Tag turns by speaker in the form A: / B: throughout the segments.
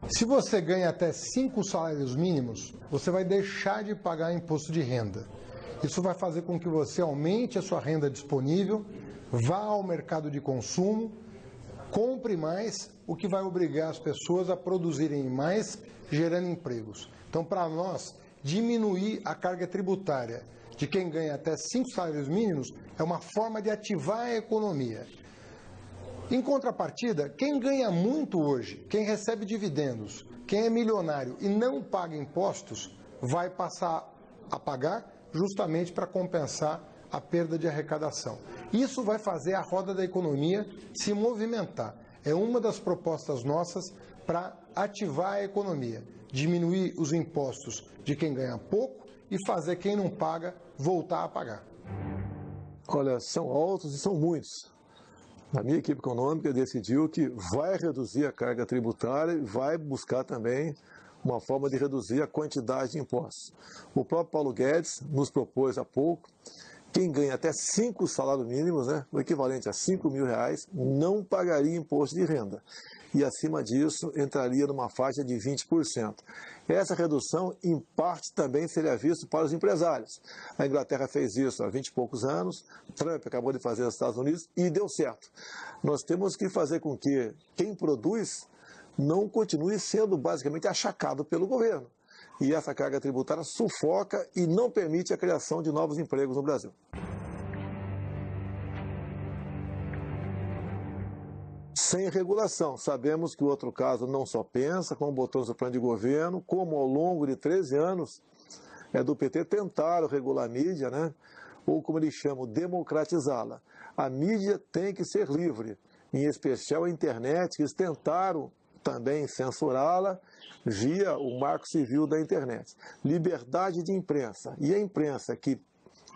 A: Se você ganha até 5 salários mínimos, você vai deixar de pagar imposto de renda. Isso vai fazer com que você aumente a sua renda disponível, vá ao mercado de consumo, compre mais, o que vai obrigar as pessoas a produzirem mais, gerando empregos. Então, para nós, diminuir a carga tributária de quem ganha até 5 salários mínimos é uma forma de ativar a economia. Em contrapartida, quem ganha muito hoje, quem recebe dividendos, quem é milionário e não paga impostos, vai passar a pagar justamente para compensar a perda de arrecadação. Isso vai fazer a roda da economia se movimentar. É uma das propostas nossas para ativar a economia, diminuir os impostos de quem ganha pouco e fazer quem não paga voltar a pagar.
B: Olha, são altos e são muitos. A minha equipe econômica decidiu que vai reduzir a carga tributária e vai buscar também uma forma de reduzir a quantidade de impostos. O próprio Paulo Guedes nos propôs há pouco, quem ganha até 5 salários mínimos, o equivalente a R$5.000, não pagaria imposto de renda. E acima disso, entraria numa faixa de 20%. Essa redução, em parte, também seria vista para os empresários. A Inglaterra fez isso há 20 e poucos anos, Trump acabou de fazer nos Estados Unidos e deu certo. Nós temos que fazer com que quem produz não continue sendo basicamente achacado pelo governo. E essa carga tributária sufoca e não permite a criação de novos empregos no Brasil. Sem regulação, sabemos que o outro caso não só pensa, como botou no seu plano de governo, como ao longo de 13 anos do PT tentaram regular a mídia, ou como eles chamam, democratizá-la. A mídia tem que ser livre, em especial a internet, que eles tentaram também censurá-la via o marco civil da internet. Liberdade de imprensa. E a imprensa que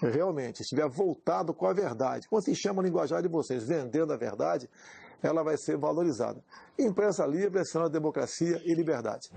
B: realmente estiver voltado com a verdade, como se chama a linguajar de vocês, vendendo a verdade, ela vai ser valorizada. Imprensa livre é sinal de democracia e liberdade.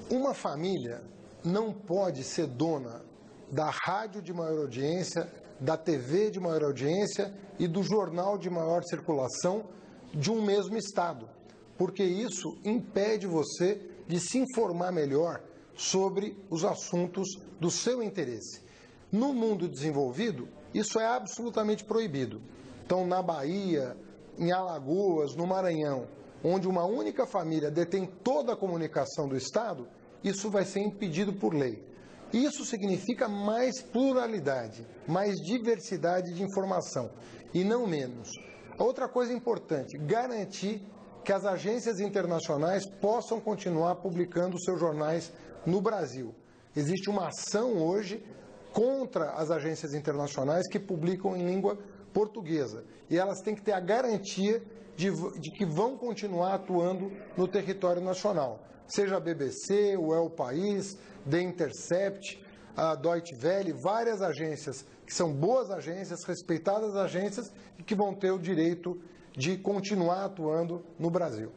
A: Uma família não pode ser dona da rádio de maior audiência, da TV de maior audiência e do jornal de maior circulação de um mesmo estado, porque isso impede você de se informar melhor sobre os assuntos do seu interesse. No mundo desenvolvido, isso é absolutamente proibido. Então, na Bahia, em Alagoas, no Maranhão, onde uma única família detém toda a comunicação do Estado, isso vai ser impedido por lei. Isso significa mais pluralidade, mais diversidade de informação, e não menos. Outra coisa importante, garantir que as agências internacionais possam continuar publicando seus jornais no Brasil. Existe uma ação hoje contra as agências internacionais que publicam em língua portuguesa. E elas têm que ter a garantia de que vão continuar atuando no território nacional. Seja a BBC, o El País, The Intercept, a Deutsche Welle, várias agências que são boas agências, respeitadas agências e que vão ter o direito de continuar atuando no Brasil.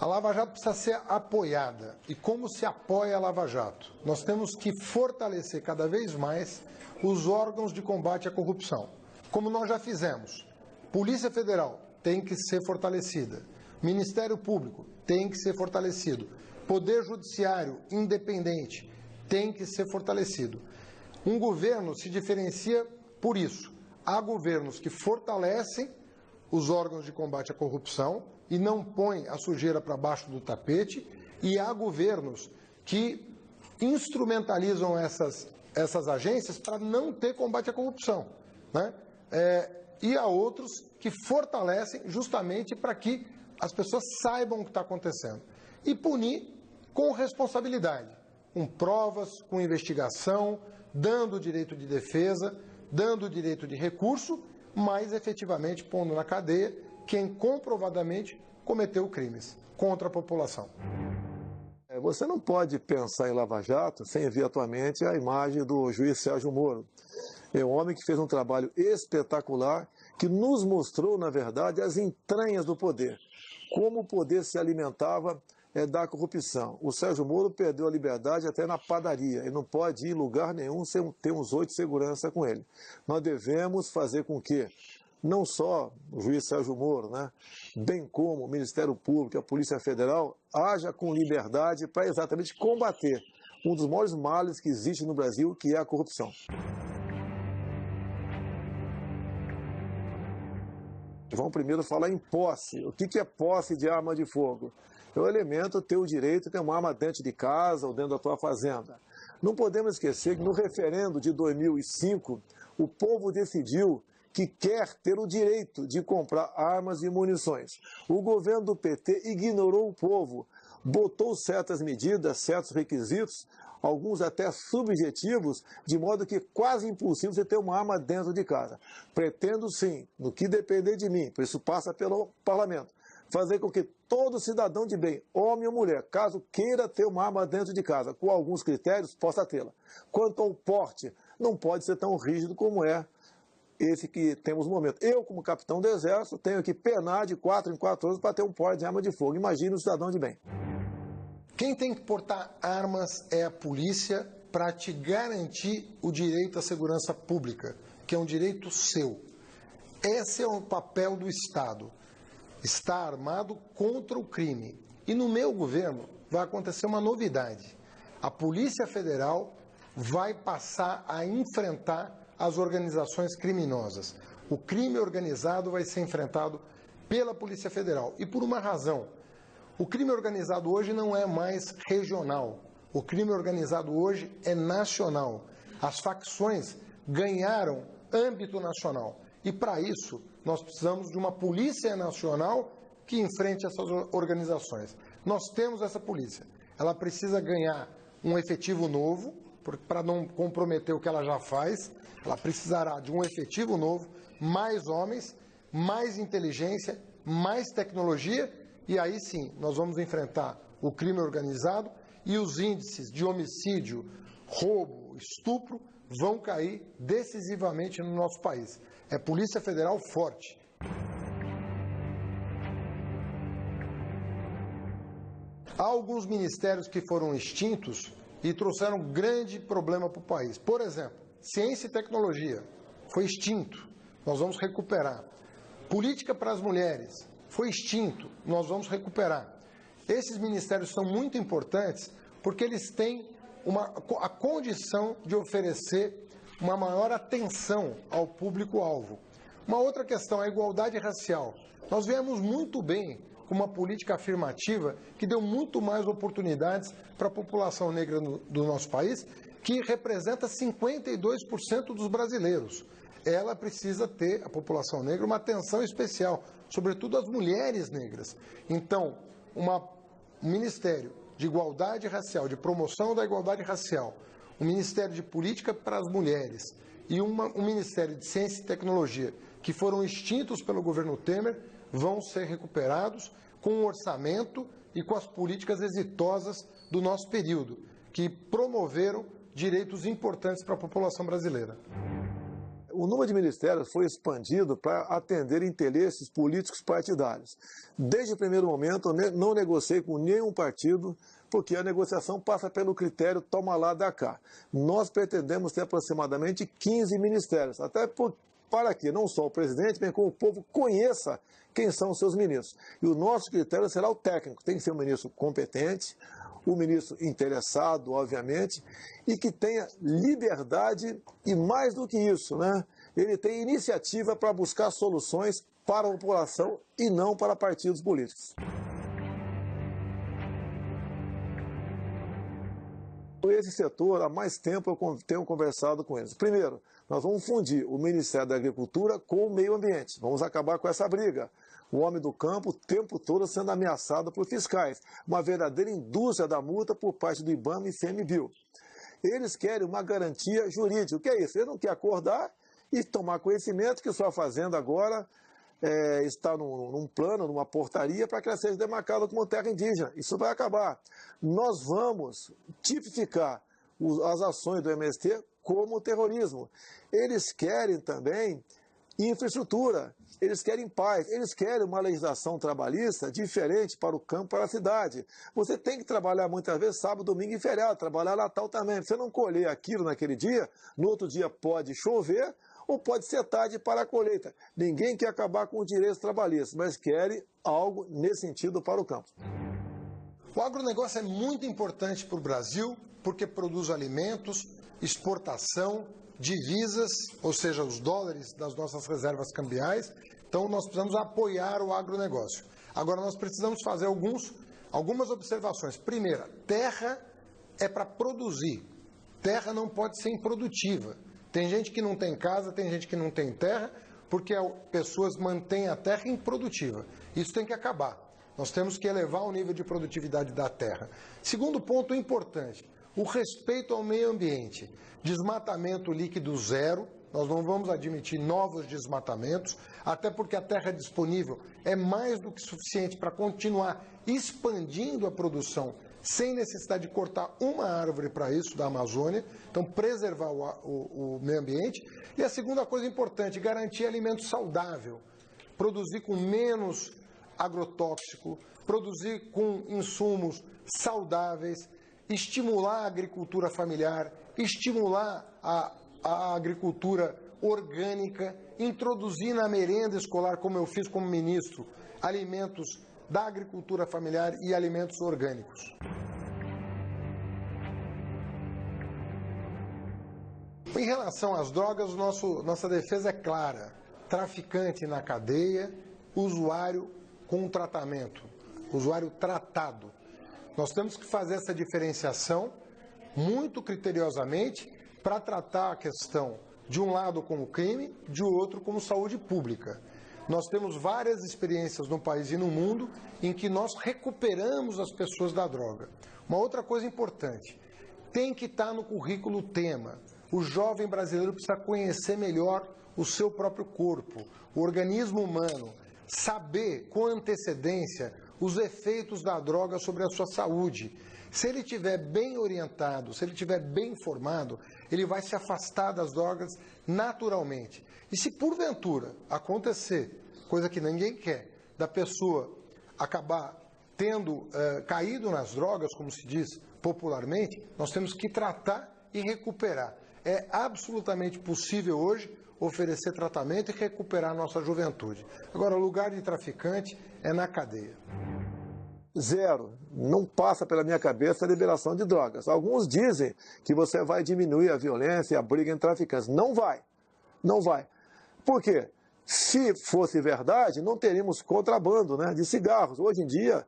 A: A Lava Jato precisa ser apoiada. E como se apoia a Lava Jato? Nós temos que fortalecer cada vez mais os órgãos de combate à corrupção. Como nós já fizemos. Polícia Federal tem que ser fortalecida. Ministério Público tem que ser fortalecido. Poder Judiciário independente tem que ser fortalecido. Um governo se diferencia por isso. Há governos que fortalecem os órgãos de combate à corrupção e não põem a sujeira para baixo do tapete, e há governos que instrumentalizam essas agências para não ter combate à corrupção, e há outros que fortalecem justamente para que as pessoas saibam o que está acontecendo. E punir com responsabilidade, com provas, com investigação, dando o direito de defesa, dando o direito de recurso, mas efetivamente pondo na cadeia quem comprovadamente cometeu crimes contra a população.
B: Você não pode pensar em Lava Jato sem ver atualmente a imagem do juiz Sérgio Moro. É um homem que fez um trabalho espetacular, que nos mostrou, na verdade, as entranhas do poder. Como o poder se alimentava da corrupção. O Sérgio Moro perdeu a liberdade até na padaria. Ele não pode ir em lugar nenhum sem ter uns 8 de segurança com ele. Nós devemos fazer com que não só o juiz Sérgio Moro, né, bem como o Ministério Público e a Polícia Federal, haja com liberdade para exatamente combater um dos maiores males que existe no Brasil, que é a corrupção. Vamos primeiro falar em posse. O que é posse de arma de fogo? É o elemento ter o direito de ter uma arma dentro de casa ou dentro da tua fazenda. Não podemos esquecer que no referendo de 2005, o povo decidiu que quer ter o direito de comprar armas e munições. O governo do PT ignorou o povo, botou certas medidas, certos requisitos, alguns até subjetivos, de modo que quase impossível você ter uma arma dentro de casa. Pretendo sim, no que depender de mim, por isso passa pelo parlamento, fazer com que todo cidadão de bem, homem ou mulher, caso queira ter uma arma dentro de casa, com alguns critérios, possa tê-la. Quanto ao porte, não pode ser tão rígido como é esse que temos no momento. Eu, como capitão do Exército, tenho que penar de 4 em 4 anos para ter um porte de arma de fogo. Imagine um cidadão de bem.
A: Quem tem que portar armas é a polícia para te garantir o direito à segurança pública, que é um direito seu. Esse é o papel do Estado. Estar armado contra o crime. E no meu governo vai acontecer uma novidade. A Polícia Federal vai passar a enfrentar as organizações criminosas. O crime organizado vai ser enfrentado pela Polícia Federal. E por uma razão. O crime organizado hoje não é mais regional. O crime organizado hoje é nacional. As facções ganharam âmbito nacional. E para isso, nós precisamos de uma polícia nacional que enfrente essas organizações. Nós temos essa polícia. Ela precisa ganhar um efetivo novo, para não comprometer o que ela já faz. Ela precisará de um efetivo novo, mais homens, mais inteligência, mais tecnologia, e aí sim nós vamos enfrentar o crime organizado e os índices de homicídio, roubo, estupro vão cair decisivamente no nosso país. É Polícia Federal forte. Há alguns ministérios que foram extintos e trouxeram um grande problema para o país. Por exemplo, Ciência e Tecnologia foi extinto, nós vamos recuperar. Política para as Mulheres foi extinto, nós vamos recuperar. Esses ministérios são muito importantes porque eles têm a condição de oferecer uma maior atenção ao público-alvo. Uma outra questão é a igualdade racial. Nós viemos muito bem com uma política afirmativa que deu muito mais oportunidades para a população negra do nosso país, que representa 52% dos brasileiros. Ela precisa ter, a população negra, uma atenção especial, sobretudo as mulheres negras. Então, um Ministério de Igualdade Racial, de promoção da igualdade racial, um Ministério de Política para as Mulheres e um Ministério de Ciência e Tecnologia, que foram extintos pelo governo Temer, vão ser recuperados com o orçamento e com as políticas exitosas do nosso período, que promoveram direitos importantes para a população brasileira.
B: O número de ministérios foi expandido para atender interesses políticos partidários. Desde o primeiro momento, eu não negociei com nenhum partido, porque a negociação passa pelo critério toma lá, dá cá. Nós pretendemos ter aproximadamente 15 ministérios, até para que não só o presidente, mas como o povo conheça quem são os seus ministros. E o nosso critério será o técnico, tem que ser um ministro competente, um ministro interessado, obviamente, e que tenha liberdade e, mais do que isso, né, ele tem iniciativa para buscar soluções para a população e não para partidos políticos. Esse setor, há mais tempo eu tenho conversado com eles. Primeiro, nós vamos fundir o Ministério da Agricultura com o meio ambiente. Vamos acabar com essa briga. O homem do campo o tempo todo sendo ameaçado por fiscais. Uma verdadeira indústria da multa por parte do IBAMA e ICMBio. Eles querem uma garantia jurídica. O que é isso? Ele não quer acordar e tomar conhecimento que sua fazenda agora está num plano, numa portaria, para que ela seja demarcada como terra indígena. Isso vai acabar. Nós vamos tipificar as ações do MST como terrorismo. Eles querem também infraestrutura, eles querem paz, eles querem uma legislação trabalhista diferente para o campo, para a cidade. Você tem que trabalhar muitas vezes sábado, domingo e feriado, trabalhar Natal também. Você não colher aquilo naquele dia, no outro dia pode chover, ou pode ser tarde para a colheita. Ninguém quer acabar com os direitos trabalhistas, mas quer algo nesse sentido para o campo.
A: O agronegócio é muito importante para o Brasil porque produz alimentos, exportação, divisas, ou seja, os dólares das nossas reservas cambiais. Então nós precisamos apoiar o agronegócio. Agora nós precisamos fazer algumas observações. Primeira, terra é para produzir. Terra não pode ser improdutiva. Tem gente que não tem casa, tem gente que não tem terra, porque pessoas mantêm a terra improdutiva. Isso tem que acabar. Nós temos que elevar o nível de produtividade da terra. Segundo ponto importante, o respeito ao meio ambiente. Desmatamento líquido zero, nós não vamos admitir novos desmatamentos, até porque a terra disponível é mais do que suficiente para continuar expandindo a produção sem necessidade de cortar uma árvore para isso da Amazônia, então preservar o meio ambiente. E a segunda coisa importante, garantir alimento saudável, produzir com menos agrotóxico, produzir com insumos saudáveis, estimular a agricultura familiar, estimular a agricultura orgânica, introduzir na merenda escolar, como eu fiz como ministro, alimentos da agricultura familiar e alimentos orgânicos. Em relação às drogas, nossa defesa é clara. Traficante na cadeia, usuário com tratamento, usuário tratado. Nós temos que fazer essa diferenciação muito criteriosamente para tratar a questão de um lado como crime, de outro como saúde pública. Nós temos várias experiências no país e no mundo em que nós recuperamos as pessoas da droga. Uma outra coisa importante, tem que estar no currículo o tema. O jovem brasileiro precisa conhecer melhor o seu próprio corpo, o organismo humano, saber com antecedência os efeitos da droga sobre a sua saúde. Se ele estiver bem orientado, se ele estiver bem informado, ele vai se afastar das drogas naturalmente. E se porventura acontecer, coisa que ninguém quer, da pessoa acabar tendo caído nas drogas, como se diz popularmente, nós temos que tratar e recuperar. É absolutamente possível hoje oferecer tratamento e recuperar a nossa juventude. Agora, o lugar de traficante é na cadeia.
B: Zero. Não passa pela minha cabeça a liberação de drogas. Alguns dizem que você vai diminuir a violência e a briga entre traficantes. Não vai. Não vai. Por quê? Se fosse verdade, não teríamos contrabando, né, de cigarros. Hoje em dia,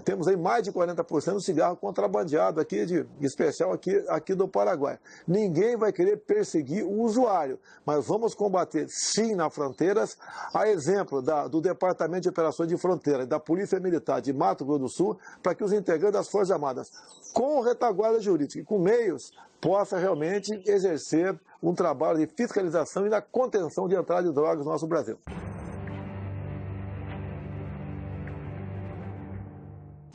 B: temos aí mais de 40% do cigarro contrabandeado aqui, de especial aqui do Paraguai. Ninguém vai querer perseguir o usuário, mas vamos combater sim nas fronteiras, a exemplo do Departamento de Operações de Fronteira e da Polícia Militar de Mato Grosso do Sul, para que os integrantes das Forças Armadas, com retaguarda jurídica e com meios, possa realmente exercer um trabalho de fiscalização e na contenção de entrada de drogas no nosso Brasil.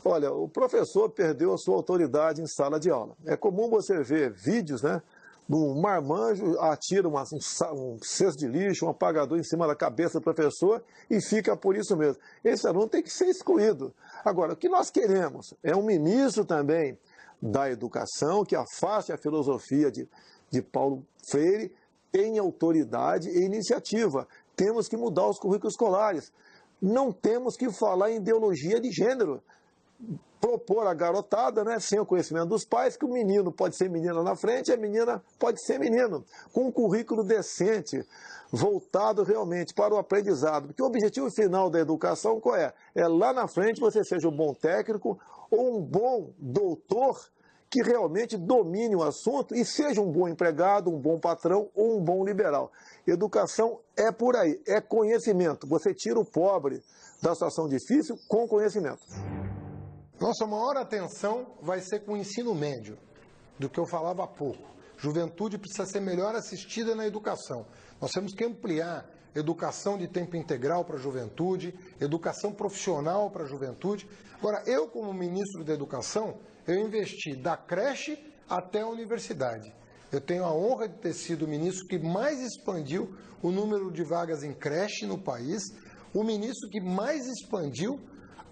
B: Olha, o professor perdeu a sua autoridade em sala de aula. É comum você ver vídeos, né? Um marmanjo atira um cesto de lixo, um apagador em cima da cabeça do professor e fica por isso mesmo. Esse aluno tem que ser excluído. Agora, o que nós queremos é um ministro também da educação que afaste a filosofia de Paulo Freire em autoridade e iniciativa. Temos que mudar os currículos escolares. Não temos que falar em ideologia de gênero. Propor a garotada, né, sem o conhecimento dos pais, que o menino pode ser menina na frente e a menina pode ser menino, com um currículo decente, voltado realmente para o aprendizado. Porque o objetivo final da educação qual é? É lá na frente você seja um bom técnico ou um bom doutor que realmente domine o assunto e seja um bom empregado, um bom patrão ou um bom liberal. Educação é por aí, é conhecimento. Você tira o pobre da situação difícil com conhecimento.
A: Nossa maior atenção vai ser com o ensino médio, do que eu falava há pouco. Juventude precisa ser melhor assistida na educação. Nós temos que ampliar educação de tempo integral para a juventude, educação profissional para a juventude. Agora, eu como ministro da Educação, eu investi da creche até a universidade. Eu tenho a honra de ter sido o ministro que mais expandiu o número de vagas em creche no país, o ministro que mais expandiu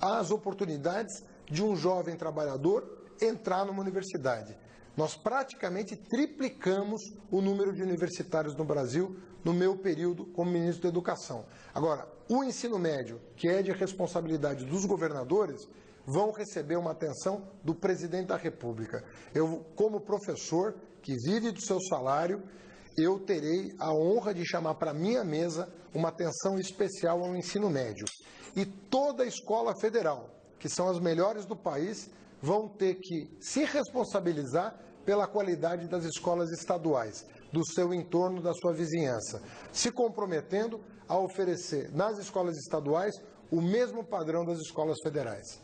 A: as oportunidades de um jovem trabalhador entrar numa universidade. Nós praticamente triplicamos o número de universitários no Brasil no meu período como ministro da Educação. Agora, o ensino médio, que é de responsabilidade dos governadores, vão receber uma atenção do presidente da República. Eu, como professor que vive do seu salário, eu terei a honra de chamar para minha mesa uma atenção especial ao ensino médio. E toda a escola federal, que são as melhores do país, vão ter que se responsabilizar pela qualidade das escolas estaduais, do seu entorno, da sua vizinhança, se comprometendo a oferecer nas escolas estaduais o mesmo padrão das escolas federais.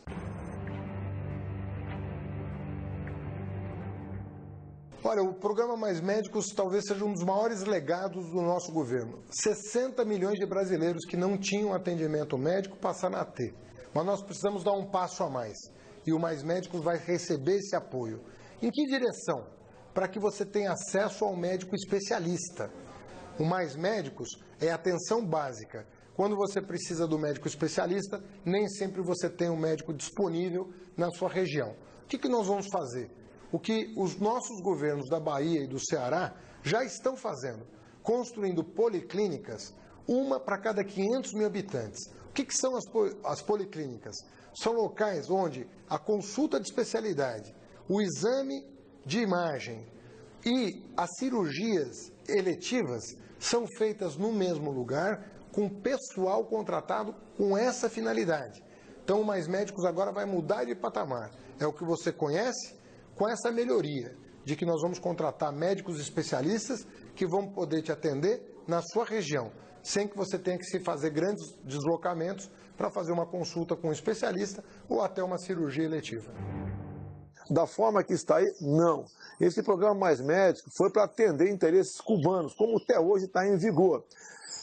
A: Olha, o programa Mais Médicos talvez seja um dos maiores legados do nosso governo. 60 milhões de brasileiros que não tinham atendimento médico passaram a ter. Mas nós precisamos dar um passo a mais. E o Mais Médicos vai receber esse apoio. Em que direção? Para que você tenha acesso ao médico especialista. O Mais Médicos é atenção básica. Quando você precisa do médico especialista, nem sempre você tem um médico disponível na sua região. O que nós vamos fazer? O que os nossos governos da Bahia e do Ceará já estão fazendo, construindo policlínicas, uma para cada 500 mil habitantes. O que são as policlínicas? São locais onde a consulta de especialidade, o exame de imagem e as cirurgias eletivas são feitas no mesmo lugar, com pessoal contratado com essa finalidade. Então, o Mais Médicos agora vai mudar de patamar. É o que você conhece, com essa melhoria de que nós vamos contratar médicos especialistas que vão poder te atender na sua região, sem que você tenha que se fazer grandes deslocamentos para fazer uma consulta com um especialista ou até uma cirurgia eletiva.
B: Da forma que está aí, não. Esse programa Mais Médico foi para atender interesses cubanos, como até hoje está em vigor.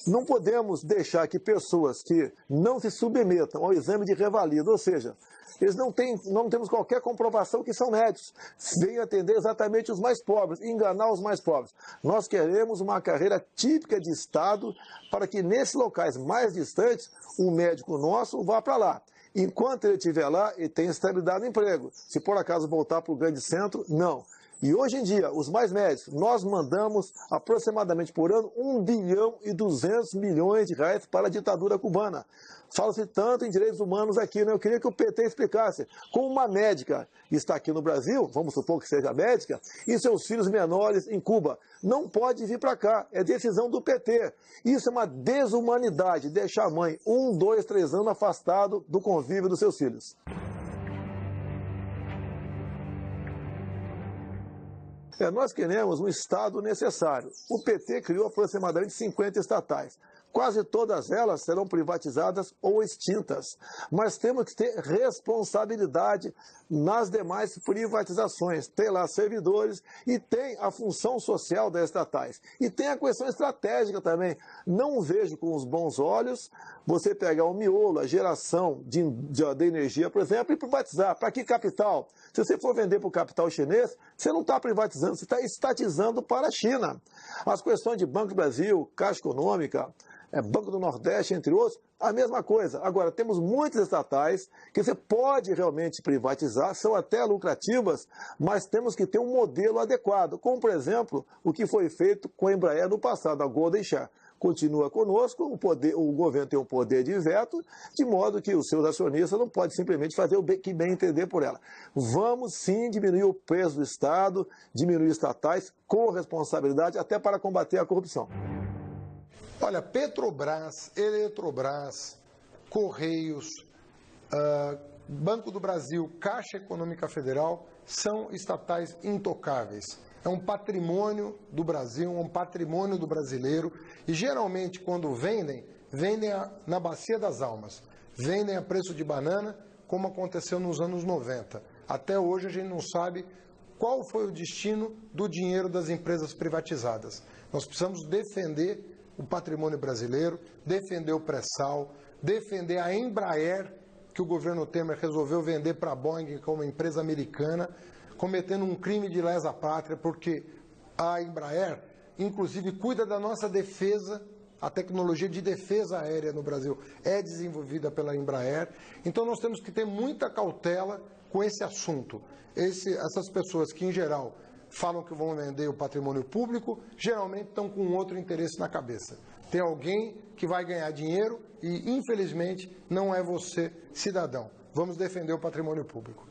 B: Não podemos deixar que pessoas que não se submetam ao exame de revalida, ou seja, eles não temos qualquer comprovação que são médicos, venham atender exatamente os mais pobres, enganar os mais pobres. Nós queremos uma carreira típica de Estado para que nesses locais mais distantes o médico nosso vá para lá. Enquanto ele estiver lá, ele tem estabilidade no emprego. Se por acaso voltar para o grande centro, não. E hoje em dia, os Mais Médicos, nós mandamos aproximadamente por ano 1 bilhão e 200 milhões de reais para a ditadura cubana. Fala-se tanto em direitos humanos aqui, né? Eu queria que o PT explicasse como uma médica está aqui no Brasil, vamos supor que seja médica, e seus filhos menores em Cuba. Não pode vir para cá, é decisão do PT. Isso é uma desumanidade, deixar a mãe 1, 2, 3 anos afastado do convívio dos seus filhos. Nós queremos um Estado necessário. O PT criou aproximadamente 50 estatais. Quase todas elas serão privatizadas ou extintas. Mas temos que ter responsabilidade nas demais privatizações. Tem lá servidores e tem a função social das estatais. E tem a questão estratégica também. Não vejo com os bons olhos você pegar o miolo, a geração de energia, por exemplo, e privatizar. Para que capital? Se você for vender para o capital chinês, você não está privatizando, você está estatizando para a China. As questões de Banco do Brasil, Caixa Econômica, Banco do Nordeste, entre outros, a mesma coisa. Agora, temos muitas estatais que você pode realmente privatizar, são até lucrativas, mas temos que ter um modelo adequado, como, por exemplo, o que foi feito com a Embraer no passado, a Golden Share. Continua conosco, o governo tem um poder de veto, de modo que os seus acionistas não podem simplesmente fazer o que bem entender por ela. Vamos sim diminuir o peso do Estado, diminuir estatais com responsabilidade, até para combater a corrupção.
A: Olha, Petrobras, Eletrobras, Correios, Banco do Brasil, Caixa Econômica Federal são estatais intocáveis. É um patrimônio do Brasil, um patrimônio do brasileiro e geralmente quando vendem na bacia das almas. Vendem a preço de banana, como aconteceu nos anos 90. Até hoje a gente não sabe qual foi o destino do dinheiro das empresas privatizadas. Nós precisamos defender o patrimônio brasileiro, defender o pré-sal, defender a Embraer, que o governo Temer resolveu vender para a Boeing como empresa americana, cometendo um crime de lesa pátria, porque a Embraer, inclusive, cuida da nossa defesa, a tecnologia de defesa aérea no Brasil é desenvolvida pela Embraer. Então nós temos que ter muita cautela com esse assunto. Essas pessoas que, em geral, falam que vão vender o patrimônio público, geralmente estão com outro interesse na cabeça. Tem alguém que vai ganhar dinheiro e, infelizmente, não é você, cidadão. Vamos defender o patrimônio público.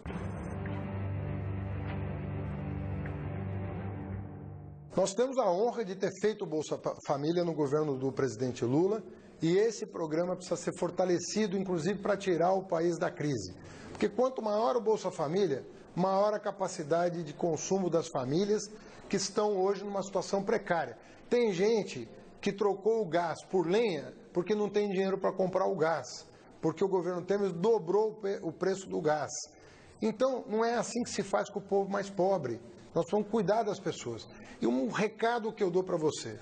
A: Nós temos a honra de ter feito o Bolsa Família no governo do presidente Lula e esse programa precisa ser fortalecido, inclusive para tirar o país da crise. Porque quanto maior o Bolsa Família, maior a capacidade de consumo das famílias que estão hoje numa situação precária. Tem gente que trocou o gás por lenha porque não tem dinheiro para comprar o gás, porque o governo Temer dobrou o preço do gás. Então, não é assim que se faz com o povo mais pobre. Nós precisamos cuidar das pessoas. E um recado que eu dou para você.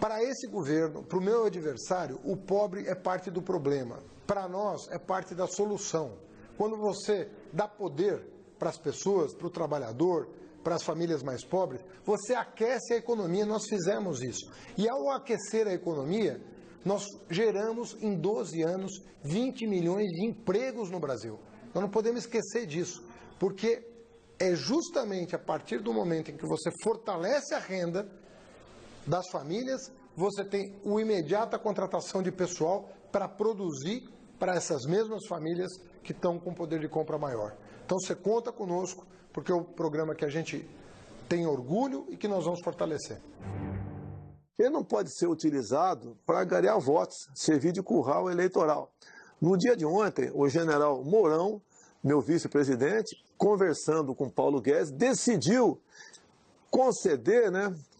A: Para esse governo, para o meu adversário, o pobre é parte do problema. Para nós, é parte da solução. Quando você dá poder para as pessoas, para o trabalhador, para as famílias mais pobres, você aquece a economia, nós fizemos isso. E ao aquecer a economia, nós geramos em 12 anos 20 milhões de empregos no Brasil. Nós não podemos esquecer disso, porque é justamente a partir do momento em que você fortalece a renda das famílias, você tem a imediata contratação de pessoal para produzir para essas mesmas famílias que estão com poder de compra maior. Então você conta conosco, porque é um programa que a gente tem orgulho e que nós vamos fortalecer.
B: Ele não pode ser utilizado para angariar votos, servir de curral eleitoral. No dia de ontem, o general Mourão, meu vice-presidente, conversando com Paulo Guedes, decidiu conceder,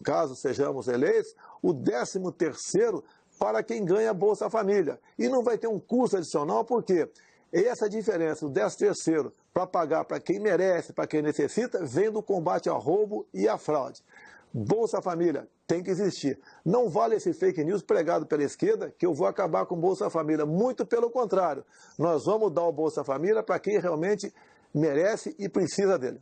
B: caso sejamos eleitos, o 13º para quem ganha Bolsa Família. E não vai ter um custo adicional, porque essa diferença do 13º para pagar para quem merece, para quem necessita, vem do combate ao roubo e à fraude. Bolsa Família tem que existir. Não vale esse fake news pregado pela esquerda que eu vou acabar com Bolsa Família. Muito pelo contrário. Nós vamos dar o Bolsa Família para quem realmente merece e precisa dele.